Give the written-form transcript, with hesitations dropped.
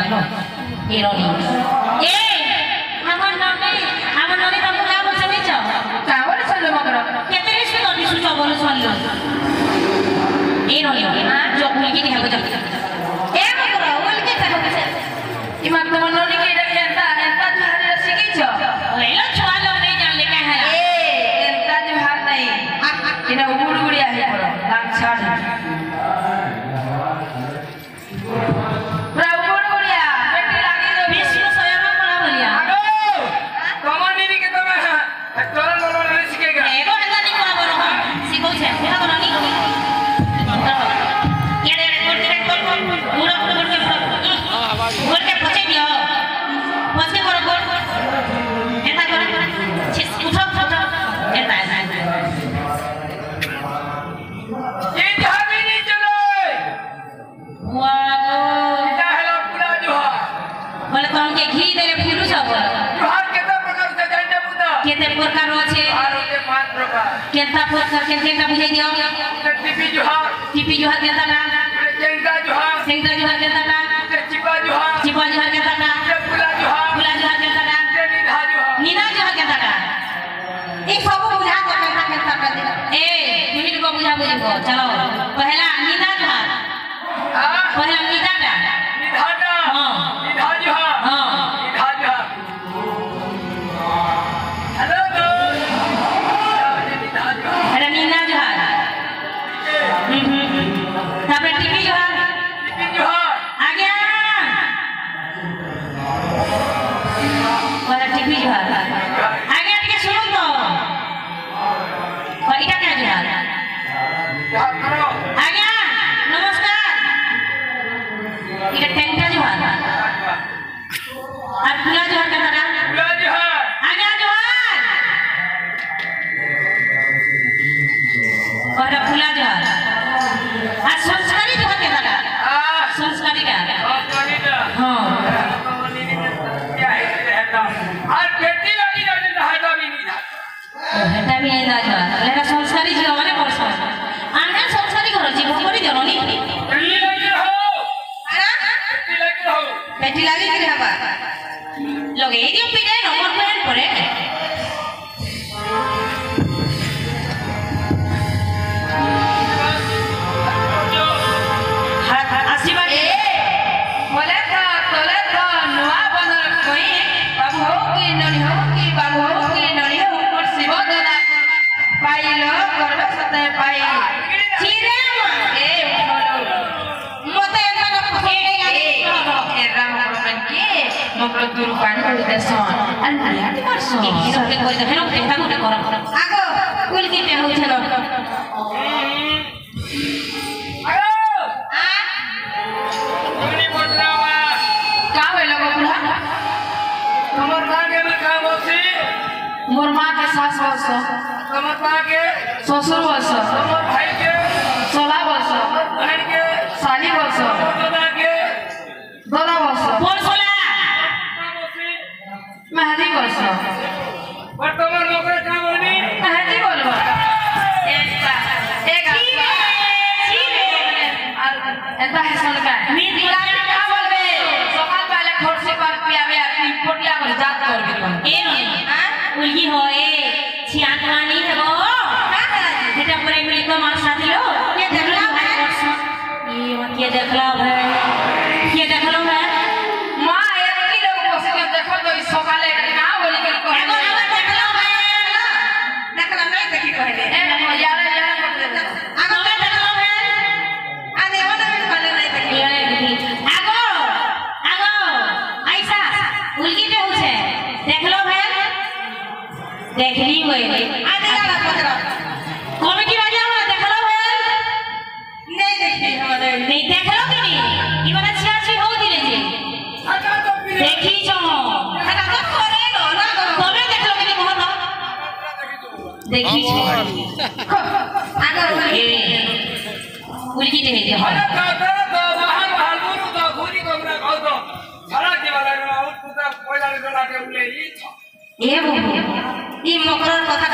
Ironi. Hamon noni kamu nggak boleh senico. Kau boleh selalu makro. Kita ini sudah disuruh boleh selalu. Ironi. Jok lagi ni apa jok? Makro. Boleh kita boleh. Imak teman noni kita enta tu hari senico. Lelo cuan lo ni jangan lekah hai. Enta tu hari ni. Ina ubur-ubur ya hai bro. Langsung. Kita perkara kita punya dia. TV Johar kita nak. Jengga Johar kita nak. Cipa Johar kita nak. Pula Johar kita nak. Nina Johar kita nak. सब बुझा kita कर तुही को बुझा को चलो पहला Nida Johar पहला निदा हां निदा Johar हां Nida Johar hello ada Nina Johar sampai TV Johar आ गया वाला TV Johar आ गया ठीक है सुनो तो और इधर क्या Johar आ गया नमस्कार इधर टेंटा Johar और पूरा Johar का था पूरा Johar आ गया Johar और पूरा Johar आज संस्कारी Johar के था संस्कारी का हां और बेटी लगी हटा भी नहीं था Johar लेकिन संस्कारी जीव माने वर्ष आने संस्कारी करो जीव करी देनो नी बेटी लगी हो बेटी लगी कि हबा लगे एदियो पिने नंबर पेन पड़े Guru kan udah son, anak di marso. Ini sudah kau itu hello kita udah korang. Aku, kul kita hello hello. Ayo. Ini moderawa. Kau hello kau pulang? Umur bagai berkamu sih? Umur bagai sas waso. Umur bagai sosur waso. Umur bagai sola waso. Bagai sali waso. Umur bagai dola waso. Mahdi बोलो वर्तमान नौकर क्या बोलनी महदी बोलो एक ऐसा है सुन का मीडिया क्या बोलबे सकाल पहले खोरसी पर पियावे आती पोटिया कर जात कर के ए हां उलगी हो ए छियाटवानी है वो बेटा पूरे मिली तो मार साथी लो ये देखला है ये मत ये देखला है ये देखलो है मां एक की लोग बस के देखो तो इस सकाले ना बोली के को देखलो है देखला नहीं देखी कहले ए यार आगो देखलो है आने वाला भी कहले नहीं देखी आगो आगो ऐसा उलगी पे होছে देखलो है देखली होई आने वाला पकड़ा कॉमेडी वाला हो देखलो है नहीं देखी हमारे नहीं देखलो कि नहीं ये वाला छियासी हो दिले जी देखी जो खाना तो करे लो ना तबे देखलो कि नहीं कहत देखी जो आगे उलगी दे दे हो तो वहां हालपुर तो घोरी कोमरा खाओ तो सारा के वाला और पूरा कोयला डोला के उले ई ए वो ई मकर कथा